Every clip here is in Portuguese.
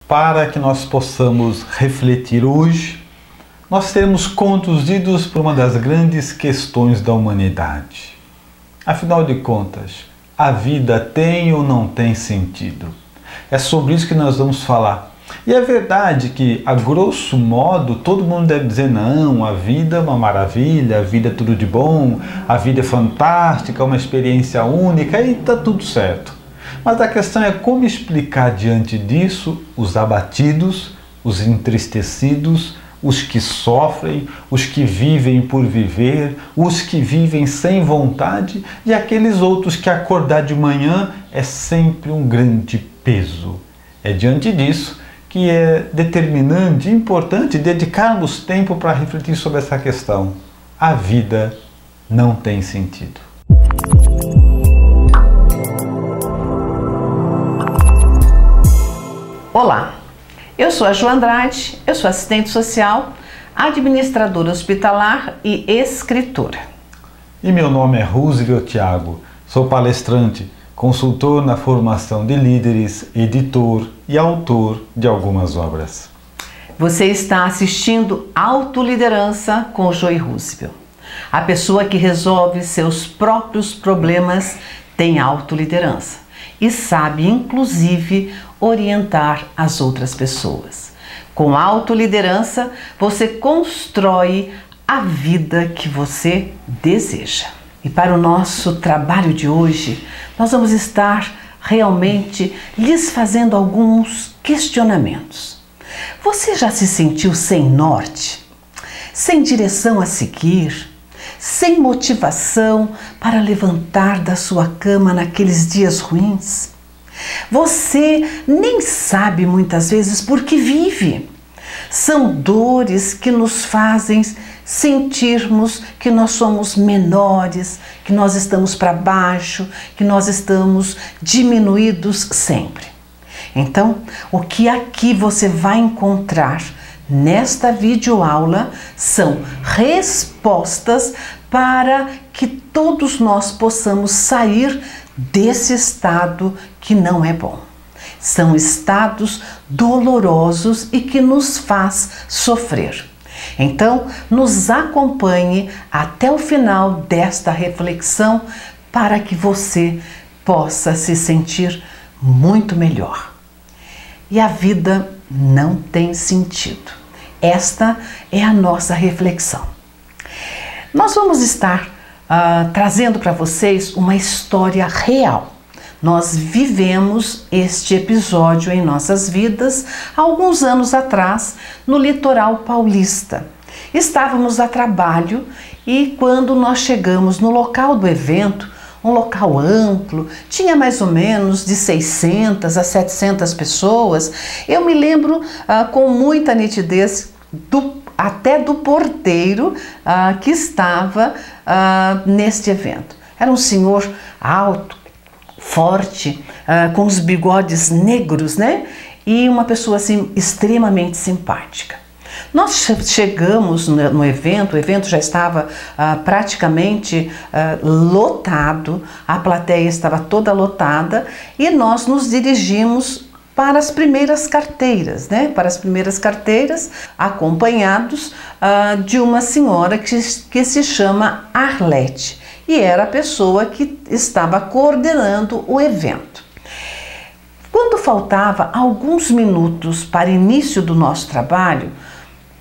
Para que nós possamos refletir hoje, nós seremos conduzidos por uma das grandes questões da humanidade. Afinal de contas, a vida tem ou não tem sentido? É sobre isso que nós vamos falar. E é verdade que, a grosso modo, todo mundo deve dizer não, a vida é uma maravilha, a vida é tudo de bom, a vida é fantástica, é uma experiência única e está tudo certo. Mas a questão é como explicar diante disso os abatidos, os entristecidos, os que sofrem, os que vivem por viver, os que vivem sem vontade e aqueles outros que acordar de manhã é sempre um grande peso. É diante disso que é determinante e importante dedicarmos tempo para refletir sobre essa questão. A vida não tem sentido. Olá, eu sou a Jo Andrade, eu sou assistente social, administradora hospitalar e escritora. E meu nome é Roosevelt Thiago, sou palestrante, consultor na formação de líderes, editor e autor de algumas obras. Você está assistindo Autoliderança com Joy Roosevelt. A pessoa que resolve seus próprios problemas tem autoliderança e sabe, inclusive, orientar as outras pessoas. Com autoliderança, você constrói a vida que você deseja. E para o nosso trabalho de hoje, nós vamos estar realmente lhes fazendo alguns questionamentos. Você já se sentiu sem norte? Sem direção a seguir? Sem motivação para levantar da sua cama naqueles dias ruins? Você nem sabe muitas vezes por que vive. São dores que nos fazem sentirmos que nós somos menores, que nós estamos para baixo, que nós estamos diminuídos sempre. Então, o que aqui você vai encontrar nesta videoaula são respostas para que todos nós possamos sair desse estado que não é bom. São estados dolorosos e que nos faz sofrer. Então, nos acompanhe até o final desta reflexão para que você possa se sentir muito melhor. E a vida não tem sentido. Esta é a nossa reflexão. Nós vamos estar trazendo para vocês uma história real. Nós vivemos este episódio em nossas vidas há alguns anos atrás no litoral paulista. Estávamos a trabalho e quando nós chegamos no local do evento, um local amplo, tinha mais ou menos de 600 a 700 pessoas, eu me lembro com muita nitidez até do porteiro que estava neste evento. Era um senhor alto, forte, com os bigodes negros, né? E uma pessoa assim extremamente simpática. Nós chegamos no evento, o evento já estava praticamente lotado, a plateia estava toda lotada e nós nos dirigimos para as primeiras carteiras, né? Para as primeiras carteiras, acompanhados de uma senhora que se chama Arlete. E era a pessoa que estava coordenando o evento. Quando faltava alguns minutos para início do nosso trabalho,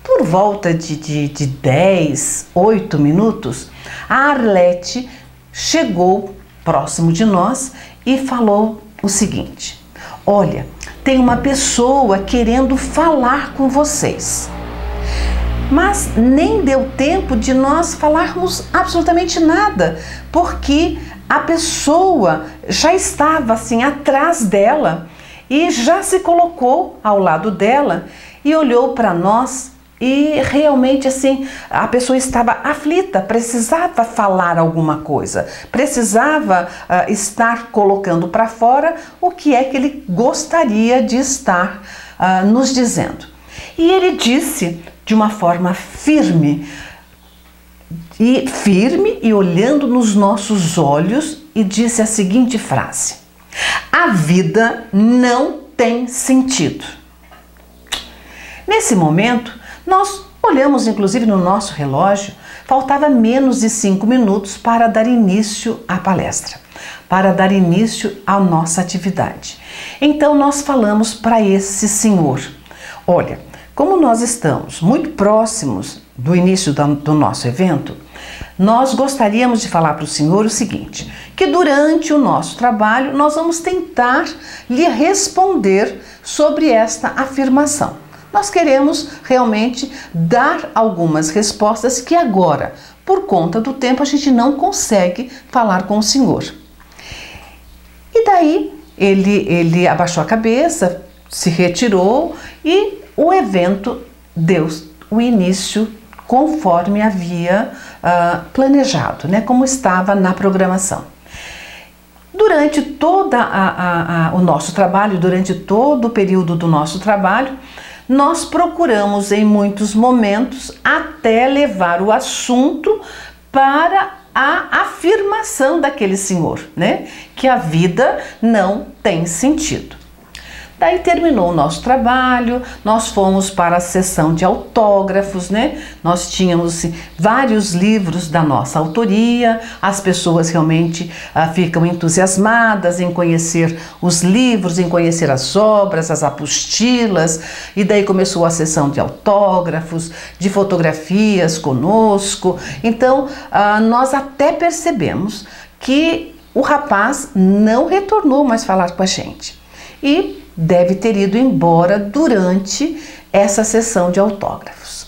por volta de 10, 8 minutos, a Arlete chegou próximo de nós e falou o seguinte: olha, tem uma pessoa querendo falar com vocês. Mas nem deu tempo de nós falarmos absolutamente nada, porque a pessoa já estava assim atrás dela e já se colocou ao lado dela e olhou para nós e realmente assim a pessoa estava aflita, precisava falar alguma coisa, precisava estar colocando para fora o que é que ele gostaria de estar nos dizendo. E ele disse de uma forma firme e olhando nos nossos olhos e disse a seguinte frase: a vida não tem sentido. Nesse momento, nós olhamos inclusive no nosso relógio, faltava menos de 5 minutos para dar início à palestra, para dar início à nossa atividade. Então nós falamos para esse senhor: olha, como nós estamos muito próximos do início do nosso evento, nós gostaríamos de falar para o senhor o seguinte, que durante o nosso trabalho nós vamos tentar lhe responder sobre esta afirmação. Nós queremos realmente dar algumas respostas que agora, por conta do tempo, a gente não consegue falar com o senhor. E daí ele abaixou a cabeça, se retirou e o evento deu o início conforme havia planejado, né, como estava na programação. Durante todo o nosso trabalho, durante todo o período do nosso trabalho, nós procuramos em muitos momentos até levar o assunto para a afirmação daquele senhor, né, que a vida não tem sentido. Daí terminou o nosso trabalho, nós fomos para a sessão de autógrafos, né? Nós tínhamos vários livros da nossa autoria, as pessoas realmente ficam entusiasmadas em conhecer os livros, em conhecer as obras, as apostilas, e daí começou a sessão de autógrafos, de fotografias conosco. Então, nós até percebemos que o rapaz não retornou mais falar com a gente. E deve ter ido embora durante essa sessão de autógrafos.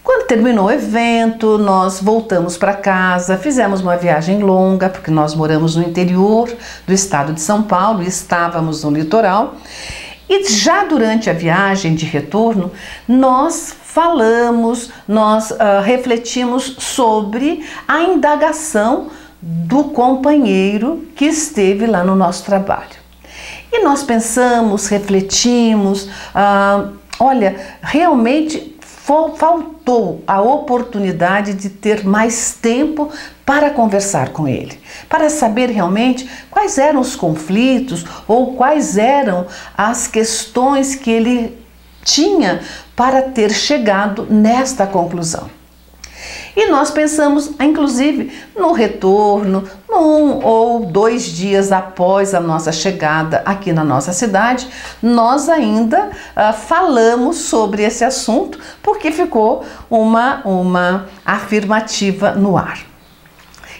Quando terminou o evento, nós voltamos para casa, fizemos uma viagem longa, porque nós moramos no interior do estado de São Paulo e estávamos no litoral. E já durante a viagem de retorno, nós falamos, nós refletimos sobre a indagação do companheiro que esteve lá no nosso trabalho. E nós pensamos, refletimos, olha, realmente faltou a oportunidade de ter mais tempo para conversar com ele, para saber realmente quais eram os conflitos ou quais eram as questões que ele tinha para ter chegado nesta conclusão. E nós pensamos, inclusive, no retorno, 1 ou 2 dias após a nossa chegada aqui na nossa cidade, nós ainda falamos sobre esse assunto, porque ficou uma afirmativa no ar.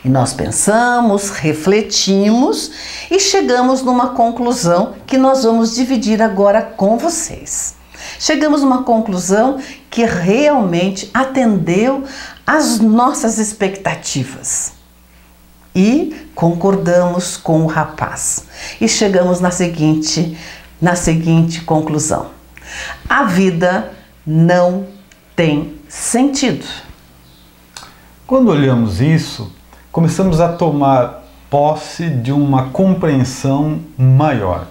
E nós pensamos, refletimos e chegamos numa conclusão que nós vamos dividir agora com vocês. Chegamos numa conclusão que realmente atendeu às nossas expectativas e concordamos com o rapaz e chegamos na seguinte conclusão: a vida não tem sentido. Quando olhamos isso, começamos a tomar posse de uma compreensão maior.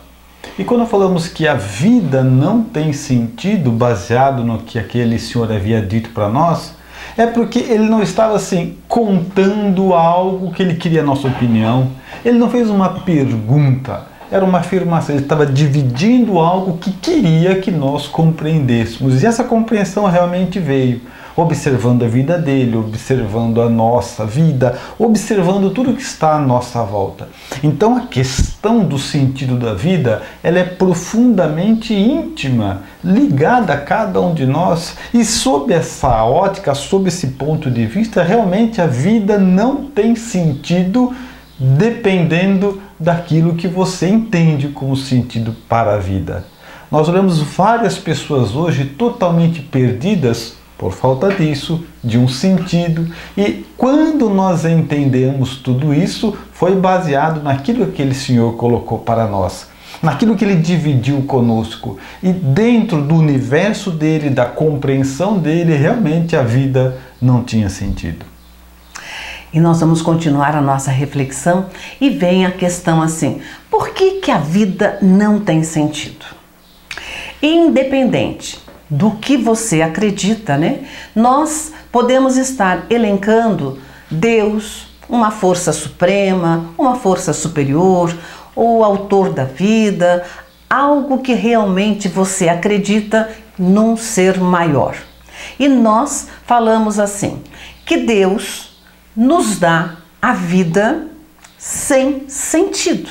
E quando falamos que a vida não tem sentido, baseado no que aquele senhor havia dito para nós, é porque ele não estava assim contando algo que ele queria a nossa opinião. Ele não fez uma pergunta, era uma afirmação. Ele estava dividindo algo que queria que nós compreendêssemos. E essa compreensão realmente veio, observando a vida dele, observando a nossa vida, observando tudo que está à nossa volta. Então a questão do sentido da vida, ela é profundamente íntima, ligada a cada um de nós, e sob essa ótica, sob esse ponto de vista, realmente a vida não tem sentido dependendo daquilo que você entende como sentido para a vida. Nós olhamos várias pessoas hoje totalmente perdidas por falta disso, de um sentido, e quando nós entendemos tudo isso, foi baseado naquilo que aquele Senhor colocou para nós, naquilo que Ele dividiu conosco, e dentro do universo dele, da compreensão dele, realmente a vida não tinha sentido. E nós vamos continuar a nossa reflexão e vem a questão assim: por que a vida não tem sentido? Independente do que você acredita, né? Nós podemos estar elencando Deus, uma força suprema, uma força superior, o autor da vida, algo que realmente você acredita num ser maior. E nós falamos assim, que Deus nos dá a vida sem sentido.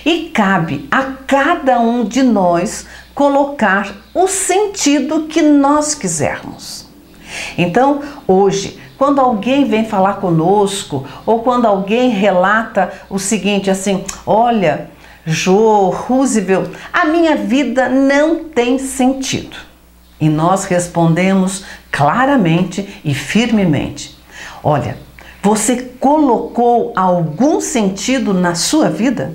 E cabe a cada um de nós colocar o sentido que nós quisermos. Então, hoje, quando alguém vem falar conosco, ou quando alguém relata o seguinte, assim, olha, Jô, Roosevelt, a minha vida não tem sentido. E nós respondemos claramente e firmemente, olha, você colocou algum sentido na sua vida?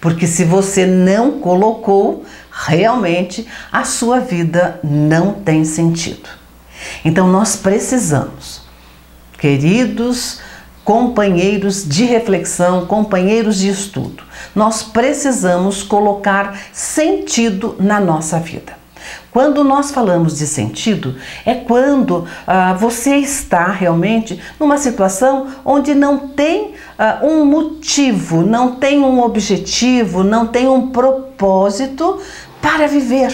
Porque se você não colocou, realmente a sua vida não tem sentido. Então nós precisamos, queridos companheiros de reflexão, companheiros de estudo, nós precisamos colocar sentido na nossa vida. Quando nós falamos de sentido, é quando você está realmente numa situação onde não tem um motivo, não tem um objetivo, não tem um propósito para viver.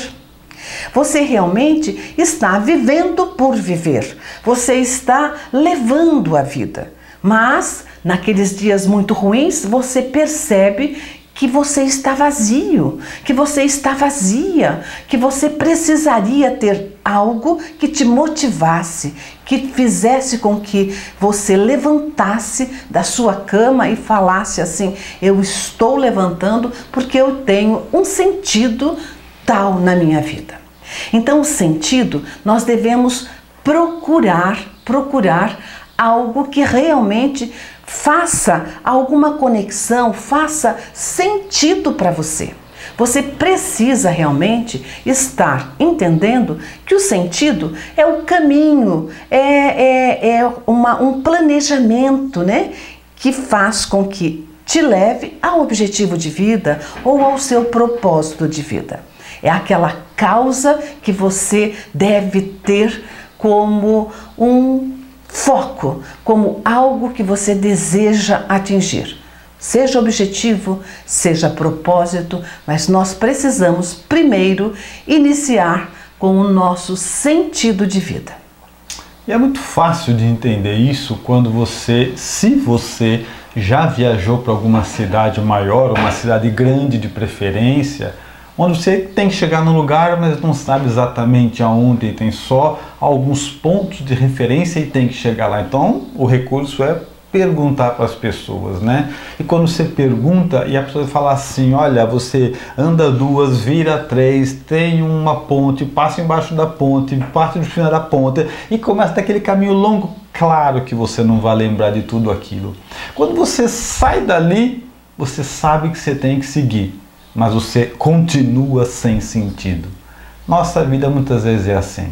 Você realmente está vivendo por viver, você está levando a vida, mas naqueles dias muito ruins você percebe que você está vazio, que você está vazia, que você precisaria ter algo que te motivasse, que fizesse com que você levantasse da sua cama e falasse assim, eu estou levantando porque eu tenho um sentido tal na minha vida. Então o sentido, nós devemos procurar algo que realmente faça alguma conexão, faça sentido para você. Você precisa realmente estar entendendo que o sentido é o caminho, um planejamento, né, que faz com que te leve ao objetivo de vida ou ao seu propósito de vida. É aquela causa que você deve ter como um foco, como algo que você deseja atingir. Seja objetivo, seja propósito, mas nós precisamos primeiro iniciar com o nosso sentido de vida. E é muito fácil de entender isso quando se você já viajou para alguma cidade maior, uma cidade grande de preferência, onde você tem que chegar num lugar, mas não sabe exatamente aonde, tem só alguns pontos de referência e tem que chegar lá. Então, o recurso é perguntar para as pessoas, né? E quando você pergunta e a pessoa fala assim, olha, você anda 2, vira 3, tem uma ponte, passa embaixo da ponte, parte do final da ponte e começa daquele caminho longo, claro que você não vai lembrar de tudo aquilo. Quando você sai dali, você sabe que você tem que seguir, mas você continua sem sentido. Nossa vida muitas vezes é assim.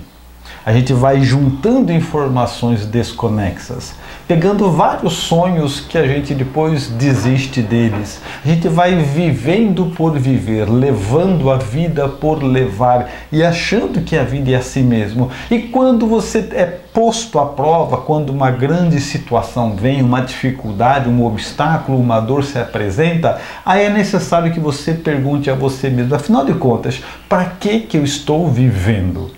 A gente vai juntando informações desconexas, pegando vários sonhos que a gente depois desiste deles. A gente vai vivendo por viver, levando a vida por levar e achando que a vida é assim mesmo. E quando você é posto à prova, quando uma grande situação vem, uma dificuldade, um obstáculo, uma dor se apresenta, aí é necessário que você pergunte a você mesmo, afinal de contas, para que eu estou vivendo?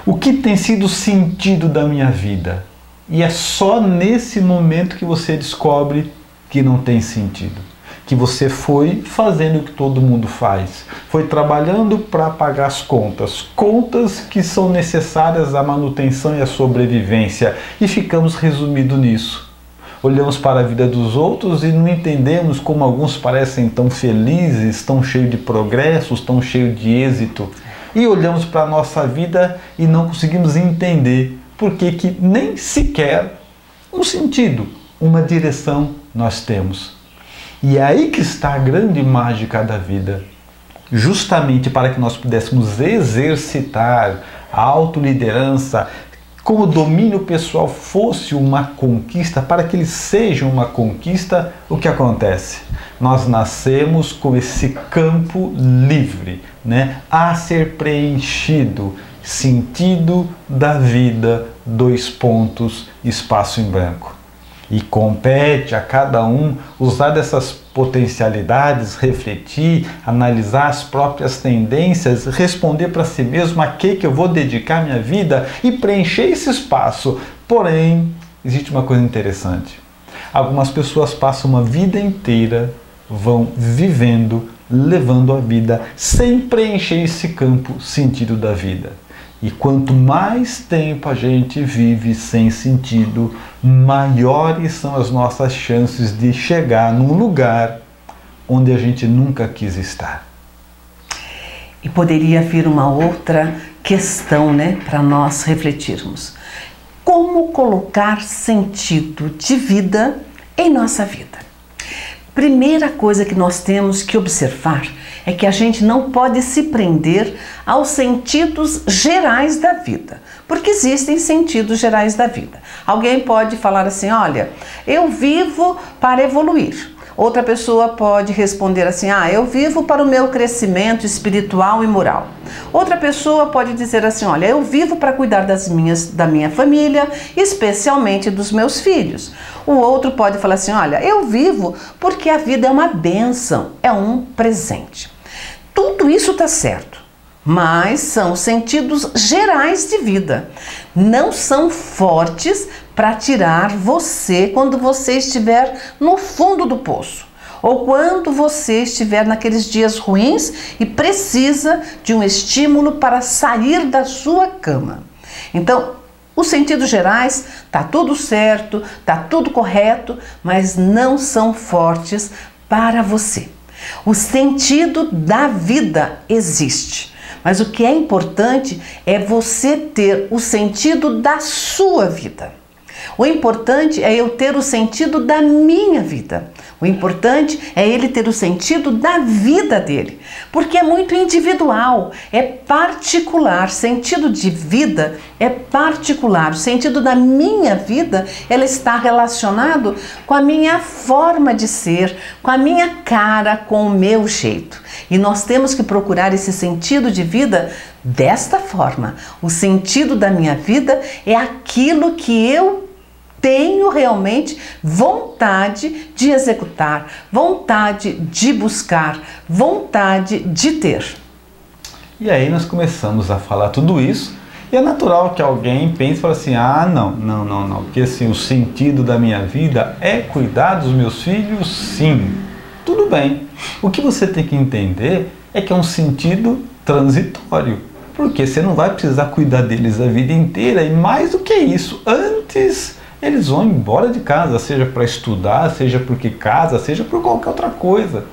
O que tem sido o sentido da minha vida? E é só nesse momento que você descobre que não tem sentido. Que você foi fazendo o que todo mundo faz. Foi trabalhando para pagar as contas. Contas que são necessárias à manutenção e à sobrevivência. E ficamos resumidos nisso. Olhamos para a vida dos outros e não entendemos como alguns parecem tão felizes, tão cheios de progressos, tão cheios de êxito. E olhamos para a nossa vida e não conseguimos entender por que nem sequer um sentido, uma direção nós temos. E é aí que está a grande mágica da vida. Justamente para que nós pudéssemos exercitar a autoliderança, como o domínio pessoal fosse uma conquista, para que ele seja uma conquista, o que acontece? Nós nascemos com esse campo livre, né, a ser preenchido, sentido da vida, 2 pontos, espaço em branco. E compete a cada um usar dessas potencialidades, refletir, analisar as próprias tendências, responder para si mesmo a que eu vou dedicar minha vida e preencher esse espaço. Porém, existe uma coisa interessante. Algumas pessoas passam uma vida inteira, vão vivendo, levando a vida sem preencher esse campo sentido da vida. E quanto mais tempo a gente vive sem sentido, maiores são as nossas chances de chegar num lugar onde a gente nunca quis estar. E poderia vir uma outra questão, né, para nós refletirmos. Como colocar sentido de vida em nossa vida? Primeira coisa que nós temos que observar é que a gente não pode se prender aos sentidos gerais da vida, porque existem sentidos gerais da vida. Alguém pode falar assim, olha, eu vivo para evoluir. Outra pessoa pode responder assim, eu vivo para o meu crescimento espiritual e moral. Outra pessoa pode dizer assim, olha, eu vivo para cuidar da minha família, especialmente dos meus filhos. O outro pode falar assim, olha, eu vivo porque a vida é uma bênção, é um presente. Tudo isso está certo, mas são sentidos gerais de vida. Não são fortes para tirar você quando você estiver no fundo do poço. Ou quando você estiver naqueles dias ruins e precisa de um estímulo para sair da sua cama. Então, os sentidos gerais, tá tudo certo, tá tudo correto, mas não são fortes para você. O sentido da vida existe, mas o que é importante é você ter o sentido da sua vida. O importante é eu ter o sentido da minha vida. O importante é ele ter o sentido da vida dele, porque é muito individual, é particular. Sentido de vida é particular. O sentido da minha vida, ela está relacionado com a minha forma de ser, com a minha cara, com o meu jeito. E nós temos que procurar esse sentido de vida desta forma. O sentido da minha vida é aquilo que eu tenho realmente vontade de executar, vontade de buscar, vontade de ter. E aí nós começamos a falar tudo isso, e é natural que alguém pense e fale assim, não, porque assim, o sentido da minha vida é cuidar dos meus filhos, sim. Tudo bem. O que você tem que entender é que é um sentido transitório, porque você não vai precisar cuidar deles a vida inteira, e mais do que isso, antes eles vão embora de casa, seja para estudar, seja porque casa, seja por qualquer outra coisa.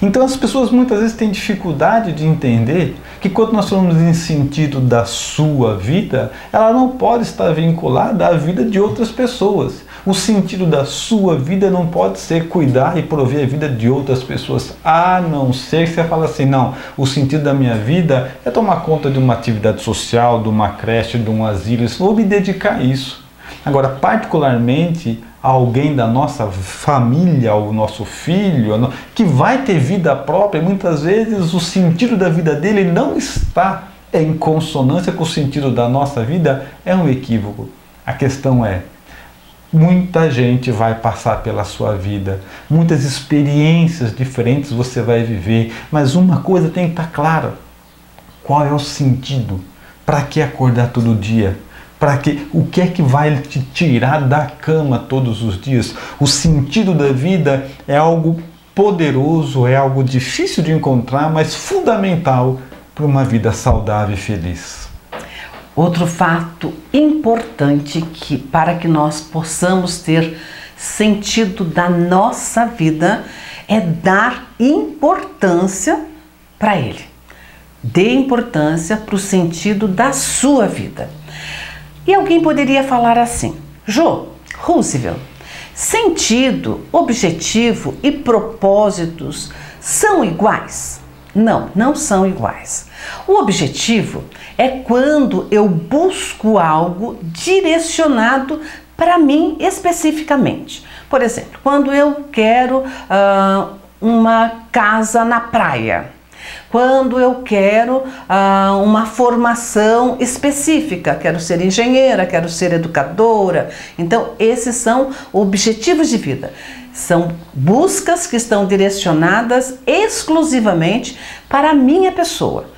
Então as pessoas muitas vezes têm dificuldade de entender que quando nós falamos em sentido da sua vida, ela não pode estar vinculada à vida de outras pessoas. O sentido da sua vida não pode ser cuidar e prover a vida de outras pessoas, a não ser que você fale assim, não, o sentido da minha vida é tomar conta de uma atividade social, de uma creche, de um asilo, vou me dedicar a isso. Agora, particularmente, alguém da nossa família, o nosso filho, que vai ter vida própria, muitas vezes o sentido da vida dele não está em consonância com o sentido da nossa vida, é um equívoco. A questão é, muita gente vai passar pela sua vida, muitas experiências diferentes você vai viver, mas uma coisa tem que estar clara: qual é o sentido? Para que acordar todo dia? O que é que vai te tirar da cama todos os dias? O sentido da vida é algo poderoso, é algo difícil de encontrar, mas fundamental para uma vida saudável e feliz. Outro fato importante para que nós possamos ter sentido da nossa vida é dar importância para ele. Dê importância para o sentido da sua vida. E alguém poderia falar assim, Roosevelt, sentido, objetivo e propósitos são iguais? Não, não são iguais. O objetivo é quando eu busco algo direcionado para mim especificamente. Por exemplo, quando eu quero uma casa na praia. Quando eu quero uma formação específica, quero ser engenheira, quero ser educadora. Então, esses são objetivos de vida. São buscas que estão direcionadas exclusivamente para a minha pessoa,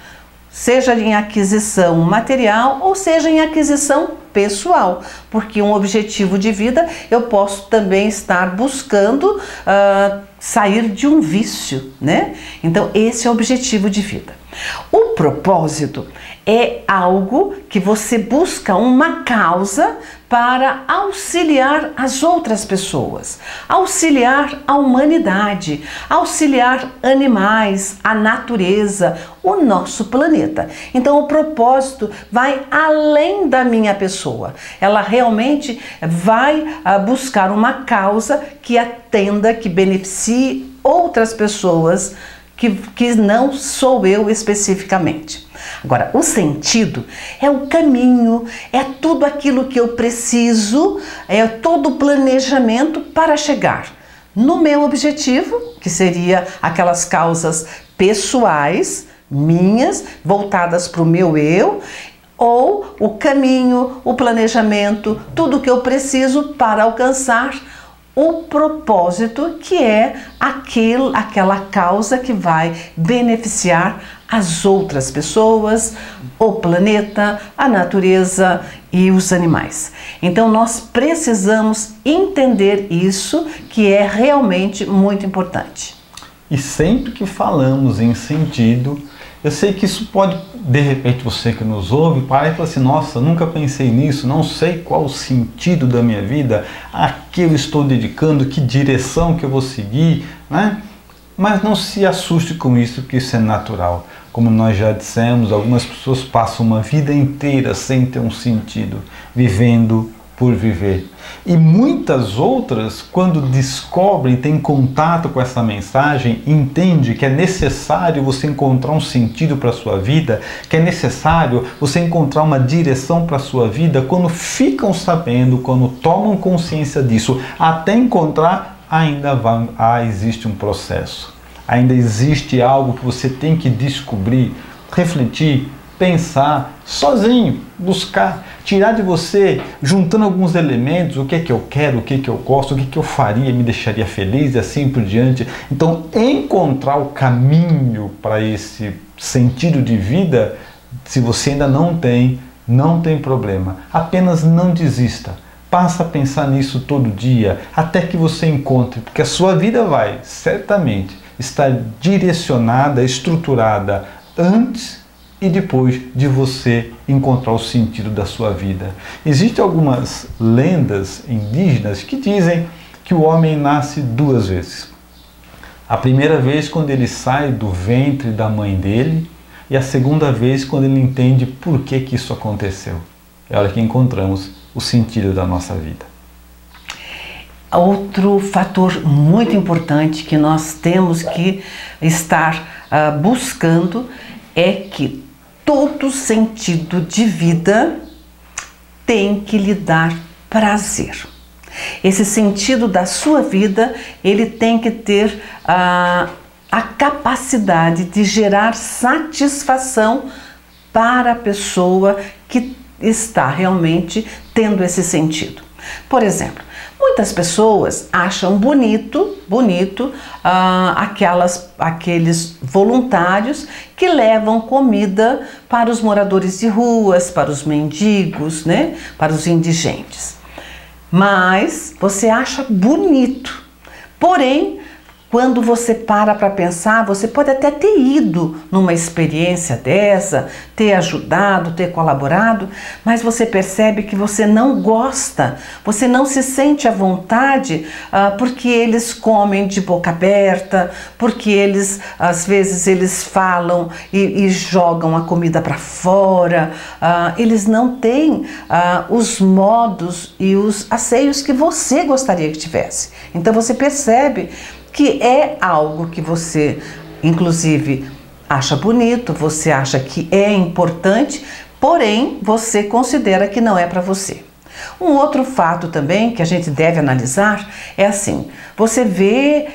seja em aquisição material ou seja em aquisição pessoal, porque um objetivo de vida eu posso também estar buscando sair de um vício, né? Então esse é o objetivo de vida. O propósito é algo que você busca uma causa para auxiliar as outras pessoas, auxiliar a humanidade, auxiliar animais, a natureza, o nosso planeta. Então o propósito vai além da minha pessoa. Ela realmente vai buscar uma causa que atenda, que beneficie outras pessoas, que não sou eu especificamente. Agora, o sentido é o caminho, é tudo aquilo que eu preciso, é todo o planejamento para chegar no meu objetivo, que seria aquelas causas pessoais, minhas, voltadas para o meu eu, ou o caminho, o planejamento, tudo que eu preciso para alcançar o propósito, que é aquela causa que vai beneficiar as outras pessoas, o planeta, a natureza e os animais. Então nós precisamos entender isso, que é realmente muito importante. E sempre que falamos em sentido, eu sei que isso pode, de repente, você que nos ouve, parar e falar assim: nossa, nunca pensei nisso, não sei qual o sentido da minha vida, a que eu estou dedicando, que direção que eu vou seguir, né? Mas não se assuste com isso, que isso é natural. Como nós já dissemos, algumas pessoas passam uma vida inteira sem ter um sentido, vivendo por viver. E muitas outras, quando descobrem, têm contato com essa mensagem, entendem que é necessário você encontrar um sentido para a sua vida, que é necessário você encontrar uma direção para a sua vida, quando ficam sabendo, quando tomam consciência disso, até encontrar, existe um processo. Ainda existe algo que você tem que descobrir, refletir, pensar, sozinho, buscar, tirar de você, juntando alguns elementos, o que é que eu quero, o que é que eu gosto, o que é que eu faria, me deixaria feliz e assim por diante. Então, encontrar o caminho para esse sentido de vida, se você ainda não tem problema. Apenas não desista. Passa a pensar nisso todo dia, até que você encontre, porque a sua vida vai, certamente, estar direcionada, estruturada antes e depois de você encontrar o sentido da sua vida. Existem algumas lendas indígenas que dizem que o homem nasce duas vezes. A primeira vez quando ele sai do ventre da mãe dele, e a segunda vez quando ele entende por que isso aconteceu. É a hora que encontramos o sentido da nossa vida. Outro fator muito importante que nós temos que estar buscando é que todo sentido de vida tem que lhe dar prazer. Esse sentido da sua vida, ele tem que ter a capacidade de gerar satisfação para a pessoa que está realmente tendo esse sentido. Por exemplo, muitas pessoas acham bonito aqueles voluntários que levam comida para os moradores de ruas, para os mendigos, né? Para os indigentes. Mas você acha bonito. Porém, quando você para pensar, você pode até ter ido numa experiência dessa, ter ajudado, ter colaborado, mas você percebe que você não gosta, você não se sente à vontade porque eles comem de boca aberta, porque eles, às vezes, eles falam e jogam a comida para fora, eles não têm os modos e os asseios que você gostaria que tivesse. Então você percebe que é algo que você, inclusive, acha bonito, você acha que é importante, porém, você considera que não é para você. Um outro fato também que a gente deve analisar é assim, você vê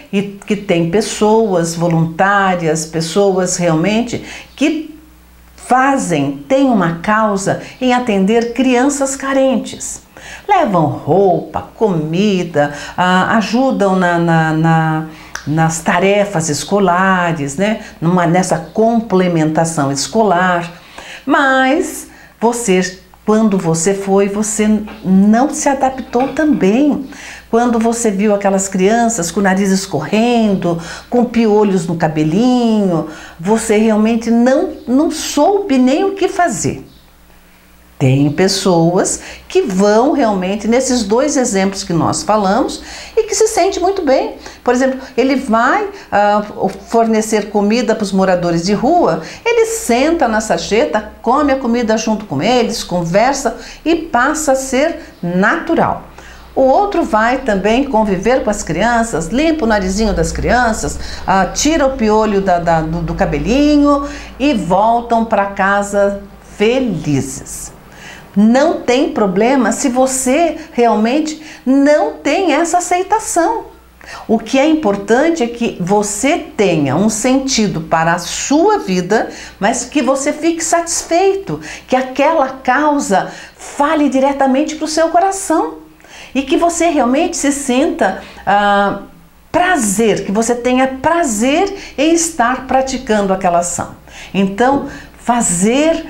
que tem pessoas voluntárias, pessoas realmente que têm uma causa em atender crianças carentes. Levam roupa, comida, ajudam nas tarefas escolares, né? Nessa complementação escolar. Mas quando você foi, você não se adaptou também. Quando você viu aquelas crianças com o nariz escorrendo, com piolhos no cabelinho, você realmente não soube nem o que fazer. Tem pessoas que vão realmente, nesses dois exemplos que nós falamos, e que se sente muito bem. Por exemplo, ele vai fornecer comida para os moradores de rua, ele senta na sarjeta, come a comida junto com eles, conversa e passa a ser natural. O outro vai também conviver com as crianças, limpa o narizinho das crianças, tira o piolho do cabelinho e voltam para casa felizes. Não tem problema se você realmente não tem essa aceitação. O que é importante é que você tenha um sentido para a sua vida, mas que você fique satisfeito, que aquela causa fale diretamente para o seu coração e que você realmente se sinta prazer, que você tenha prazer em estar praticando aquela ação. Então, fazer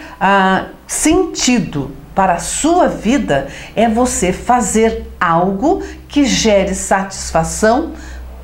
sentido para a sua vida é você fazer algo que gere satisfação,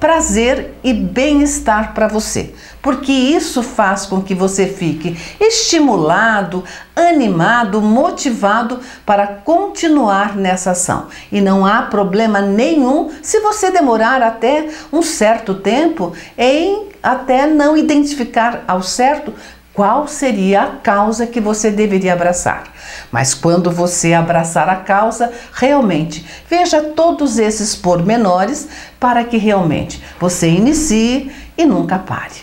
prazer e bem-estar para você. Porque isso faz com que você fique estimulado, animado, motivado para continuar nessa ação. E não há problema nenhum se você demorar até um certo tempo em até não identificar ao certo qual seria a causa que você deveria abraçar. Mas quando você abraçar a causa, realmente veja todos esses pormenores para que realmente você inicie e nunca pare.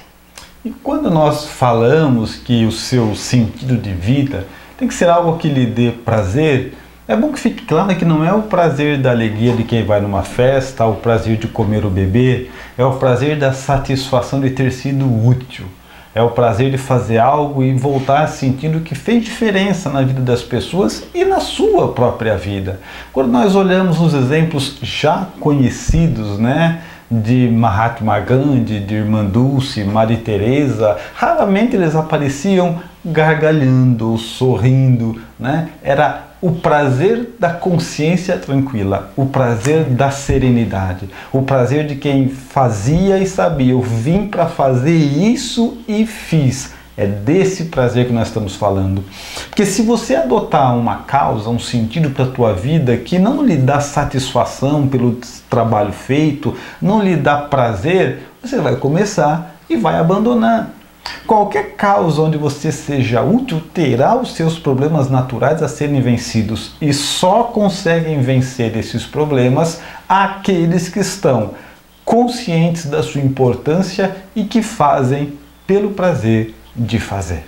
E quando nós falamos que o seu sentido de vida tem que ser algo que lhe dê prazer, é bom que fique claro que não é o prazer da alegria de quem vai numa festa, o prazer de comer ou beber, é o prazer da satisfação de ter sido útil. É o prazer de fazer algo e voltar sentindo que fez diferença na vida das pessoas e na sua própria vida. Quando nós olhamos os exemplos já conhecidos, né, de Mahatma Gandhi, de Irmã Dulce, Maria Teresa, raramente eles apareciam gargalhando ou sorrindo, né? Era o prazer da consciência tranquila, o prazer da serenidade, o prazer de quem fazia e sabia, eu vim para fazer isso e fiz. É desse prazer que nós estamos falando. Porque se você adotar uma causa, um sentido para a tua vida que não lhe dá satisfação pelo trabalho feito, não lhe dá prazer, você vai começar e vai abandonar. Qualquer causa onde você seja útil terá os seus problemas naturais a serem vencidos. E só conseguem vencer esses problemas aqueles que estão conscientes da sua importância e que fazem pelo prazer de fazer.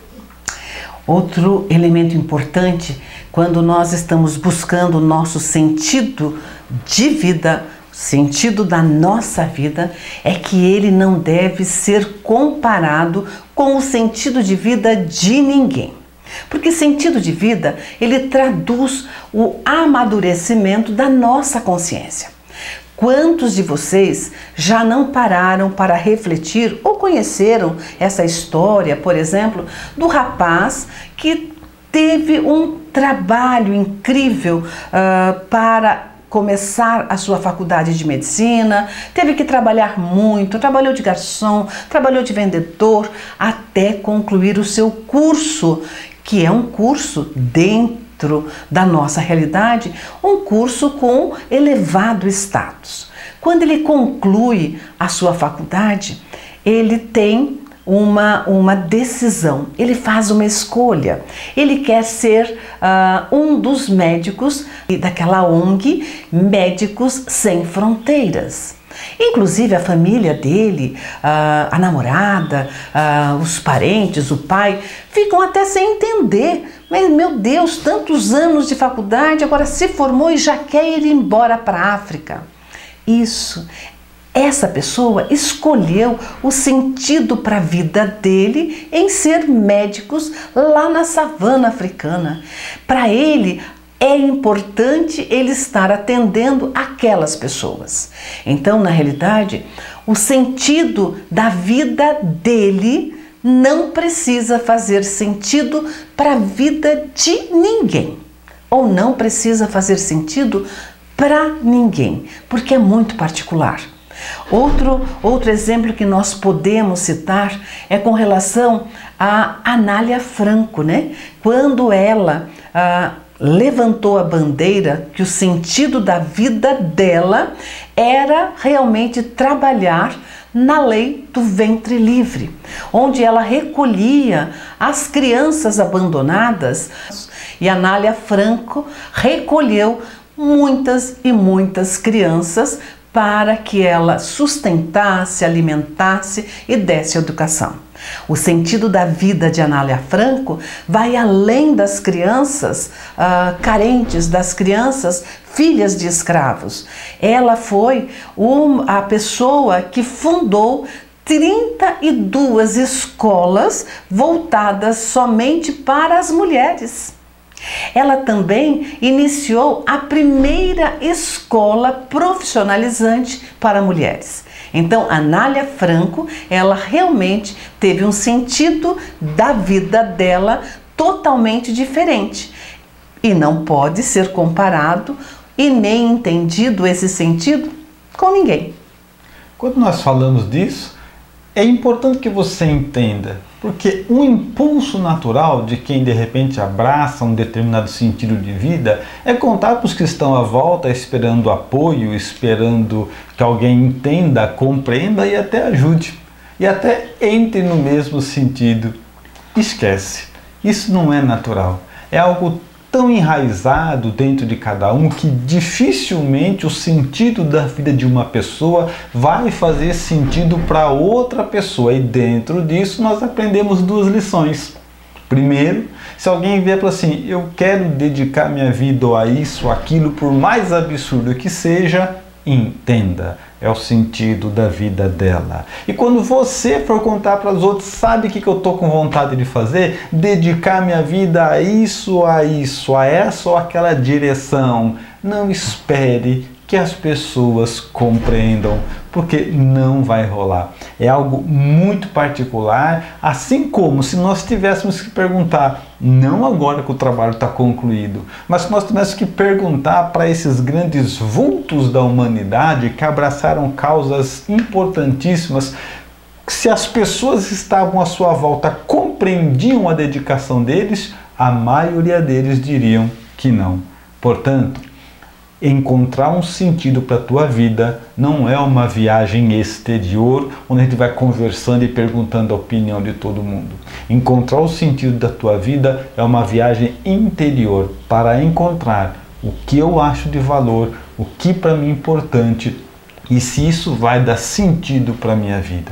Outro elemento importante, quando nós estamos buscando o nosso sentido de vida, sentido da nossa vida, é que ele não deve ser comparado com o sentido de vida de ninguém. Porque sentido de vida, ele traduz o amadurecimento da nossa consciência. Quantos de vocês já não pararam para refletir ou conheceram essa história, por exemplo, do rapaz que teve um trabalho incrível para começar a sua faculdade de medicina, teve que trabalhar muito, trabalhou de garçom, trabalhou de vendedor, até concluir o seu curso, que é um curso dentro da nossa realidade, um curso com elevado status. Quando ele conclui a sua faculdade, ele tem uma decisão, ele faz uma escolha. Ele quer ser um dos médicos daquela ONG Médicos Sem Fronteiras. Inclusive a família dele, a namorada, os parentes, o pai, ficam até sem entender. Mas, meu Deus, tantos anos de faculdade, agora se formou e já quer ir embora para a África. Essa pessoa escolheu o sentido para a vida dele em ser médicos lá na savana africana. Para ele, é importante ele estar atendendo aquelas pessoas. Então, na realidade, o sentido da vida dele não precisa fazer sentido para a vida de ninguém. Ou não precisa fazer sentido para ninguém, porque é muito particular. Outro exemplo que nós podemos citar é com relação a Anália Franco, né? Quando ela levantou a bandeira que o sentido da vida dela era realmente trabalhar na lei do ventre livre, onde ela recolhia as crianças abandonadas, e Anália Franco recolheu muitas e muitas crianças para que ela sustentasse, alimentasse e desse educação. O sentido da vida de Anália Franco vai além das crianças carentes, das crianças filhas de escravos. Ela foi a pessoa que fundou 32 escolas voltadas somente para as mulheres. Ela também iniciou a primeira escola profissionalizante para mulheres. Então, Anália Franco, ela realmente teve um sentido da vida dela totalmente diferente. E não pode ser comparado e nem entendido esse sentido com ninguém. Quando nós falamos disso, é importante que você entenda, porque um impulso natural de quem de repente abraça um determinado sentido de vida é contar para os que estão à volta esperando apoio, esperando que alguém entenda, compreenda e até ajude, e até entre no mesmo sentido. Esquece, isso não é natural, é algo tão enraizado dentro de cada um que dificilmente o sentido da vida de uma pessoa vai fazer sentido para outra pessoa. E dentro disso nós aprendemos duas lições. Primeiro, se alguém vier e falar assim, eu quero dedicar minha vida a isso, ou aquilo, por mais absurdo que seja, entenda, é o sentido da vida dela. E quando você for contar para os outros, sabe o que eu estou com vontade de fazer? Dedicar minha vida a isso, a essa ou aquela direção. Não espere que as pessoas compreendam, porque não vai rolar. É algo muito particular, assim como se nós tivéssemos que perguntar, não agora que o trabalho está concluído, mas se nós tivéssemos que perguntar para esses grandes vultos da humanidade que abraçaram causas importantíssimas, se as pessoas que estavam à sua volta compreendiam a dedicação deles, a maioria deles diriam que não. Portanto, encontrar um sentido para a tua vida não é uma viagem exterior, onde a gente vai conversando e perguntando a opinião de todo mundo. Encontrar o sentido da tua vida é uma viagem interior, para encontrar o que eu acho de valor, o que para mim é importante e se isso vai dar sentido para a minha vida.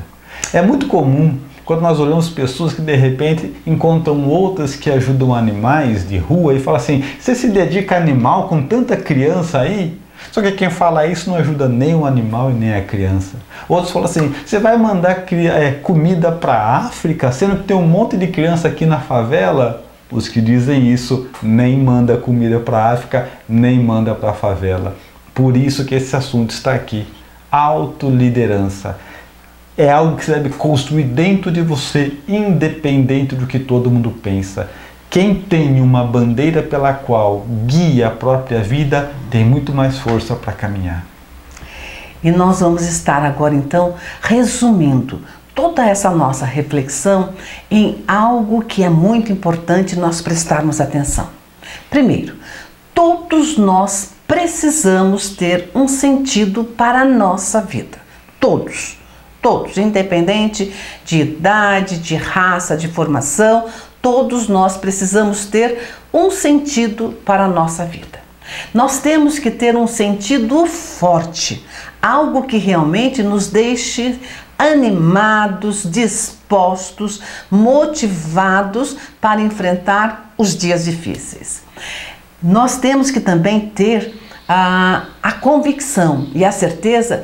É muito comum quando nós olhamos pessoas que de repente encontram outras que ajudam animais de rua e falam assim, você se dedica a animal com tanta criança aí? Só que quem fala isso não ajuda nem o animal e nem a criança. Outros falam assim, você vai mandar comida para a África, sendo que tem um monte de criança aqui na favela? Os que dizem isso nem manda comida para a África, nem manda para a favela. Por isso que esse assunto está aqui. Autoliderança. É algo que você deve construir dentro de você, independente do que todo mundo pensa. Quem tem uma bandeira pela qual guia a própria vida, tem muito mais força para caminhar. E nós vamos estar agora então resumindo toda essa nossa reflexão em algo que é muito importante nós prestarmos atenção. Primeiro, todos nós precisamos ter um sentido para a nossa vida. Todos, independente de idade, de raça, de formação, todos nós precisamos ter um sentido para a nossa vida. Nós temos que ter um sentido forte, algo que realmente nos deixe animados, dispostos, motivados para enfrentar os dias difíceis. Nós temos que também ter a convicção e a certeza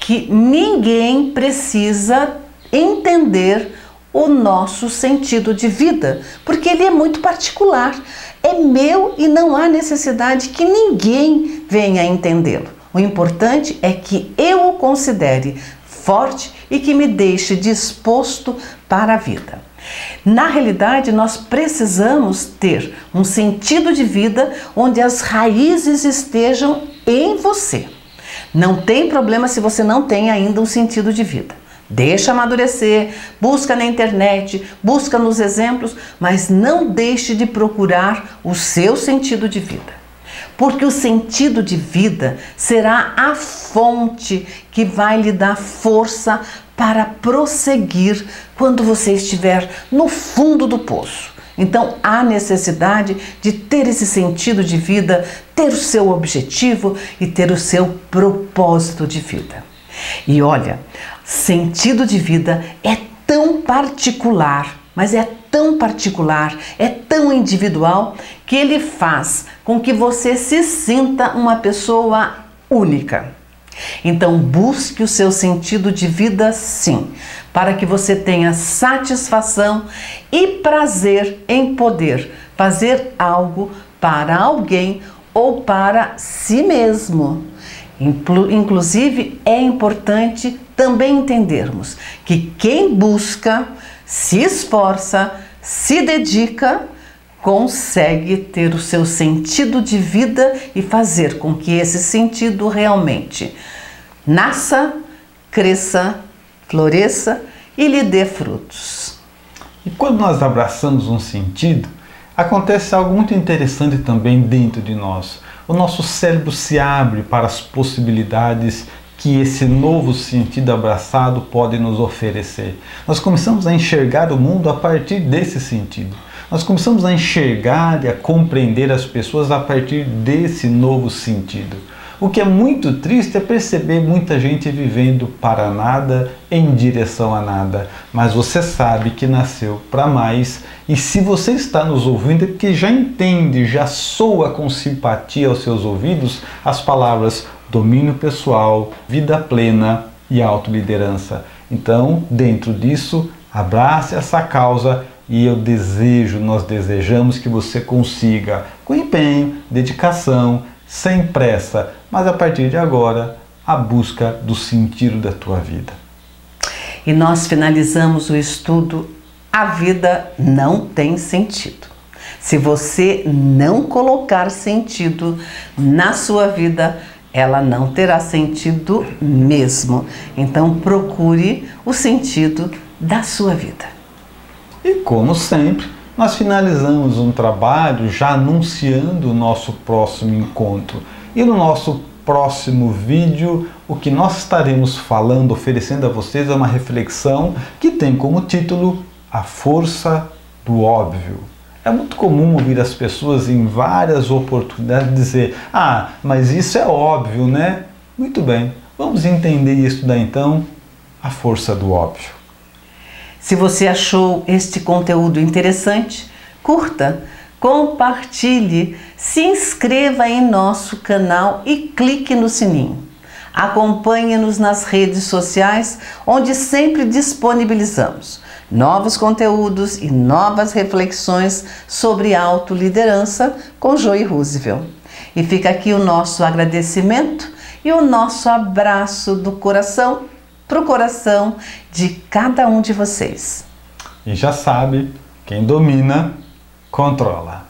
que ninguém precisa entender o nosso sentido de vida, porque ele é muito particular. é meu e não há necessidade que ninguém venha entendê-lo. O importante é que eu o considere forte e que me deixe disposto para a vida. Na realidade, nós precisamos ter um sentido de vida onde as raízes estejam em você. Não tem problema se você não tem ainda um sentido de vida. Deixa amadurecer, busca na internet, busca nos exemplos, mas não deixe de procurar o seu sentido de vida. Porque o sentido de vida será a fonte que vai lhe dar força para prosseguir quando você estiver no fundo do poço. Então há necessidade de ter esse sentido de vida, ter o seu objetivo e ter o seu propósito de vida. E olha, sentido de vida é tão particular, mas é tão particular, é tão individual, que ele faz com que você se sinta uma pessoa única. Então busque o seu sentido de vida sim, para que você tenha satisfação e prazer em poder fazer algo para alguém ou para si mesmo. Inclusive, é importante também entendermos que quem busca, se esforça, se dedica, consegue ter o seu sentido de vida e fazer com que esse sentido realmente nasça, cresça, floresça e lhe dê frutos. E quando nós abraçamos um sentido, acontece algo muito interessante também dentro de nós. O nosso cérebro se abre para as possibilidades que esse novo sentido abraçado pode nos oferecer. Nós começamos a enxergar o mundo a partir desse sentido. Nós começamos a enxergar e a compreender as pessoas a partir desse novo sentido. O que é muito triste é perceber muita gente vivendo para nada, em direção a nada. Mas você sabe que nasceu para mais, e se você está nos ouvindo é porque já entende, já soa com simpatia aos seus ouvidos as palavras domínio pessoal, vida plena e autoliderança. Então, dentro disso, abrace essa causa e nós desejamos que você consiga, com empenho, dedicação, sem pressa, mas a partir de agora, a busca do sentido da tua vida. E nós finalizamos o estudo A Vida Não Tem Sentido. Se você não colocar sentido na sua vida, ela não terá sentido mesmo. Então procure o sentido da sua vida. E como sempre, nós finalizamos um trabalho já anunciando o nosso próximo encontro. E no nosso próximo vídeo, o que nós estaremos falando, oferecendo a vocês é uma reflexão que tem como título A Força do Óbvio. É muito comum ouvir as pessoas em várias oportunidades dizer: ah, mas isso é óbvio, né? Muito bem, vamos entender e estudar então a força do óbvio. Se você achou este conteúdo interessante, curta, compartilhe, se inscreva em nosso canal e clique no sininho. Acompanhe-nos nas redes sociais, onde sempre disponibilizamos novos conteúdos e novas reflexões sobre autoliderança com Joy Roosevelt. E fica aqui o nosso agradecimento e o nosso abraço do coração para o coração de cada um de vocês. E já sabe, quem domina, controla.